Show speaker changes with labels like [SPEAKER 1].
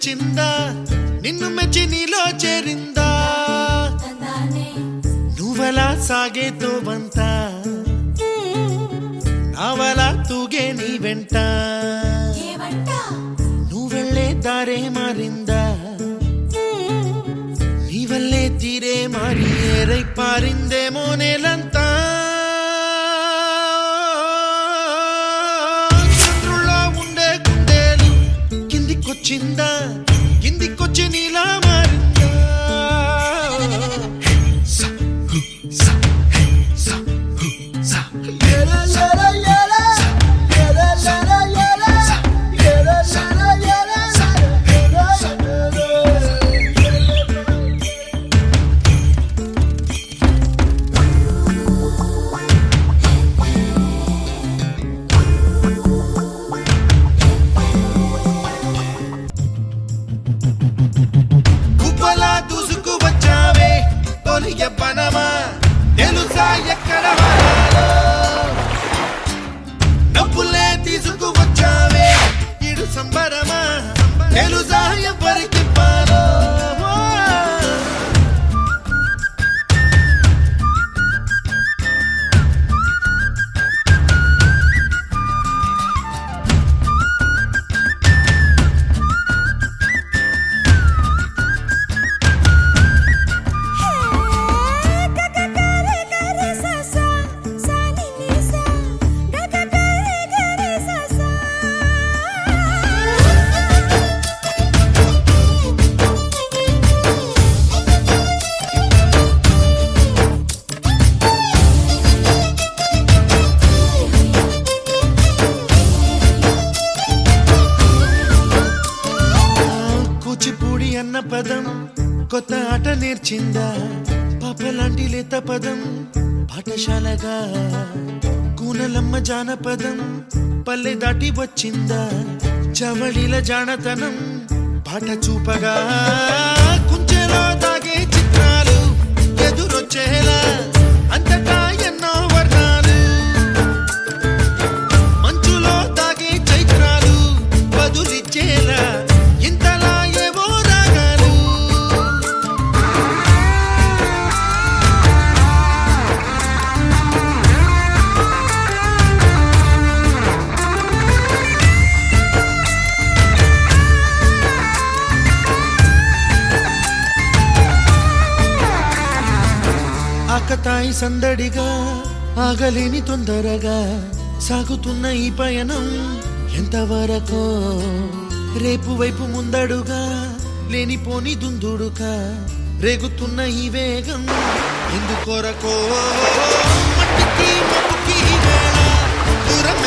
[SPEAKER 1] వచ్చిందా నిన్ను మెచ్చి నీలో చేరిందా నువ్వలా సాగేతో వంత నావలా తూగే నీ వెంట నువ్వెళ్ళే దారే మారిందా నీ వల్లే తీరే మారి ఏరై పారిందేమో నేలంతా చిందా కిందికొచ్చి నీలా మారిందా పనమా తెలుసా ఎక్కడ డబ్బులే తీసుకువచ్చావే ఇడు సంబరమా తెలుసా ఎవరికి పాలో అన్న పదం కొత్త ఆట నేర్చిందా పాపలాంటి లేత పదం పాఠశాలగా కూనలమ్మ జానపదం పల్లె దాటి వచ్చిందా చవళిల జానతనం పాట చూపగా కుంచెలో దాగే చిత్రాలు ఎదురొచ్చేలా అంతటా ఎన్నో వర్ణాలు మంచులో దాగే చైత్రాలు బదులిచ్చేలా ఇంతలా ఆకతాయి సందడిగా ఆగలేని తొందరగా సాగుతున్న ఈ పయనం ఎంతవరకో రేపు వైపు ముందడుగా లేనిపోని దుందుడుగా రేగుతున్న ఈ వేగం ఎందుకొరకో మట్టికి మట్టికి వేళ దూరం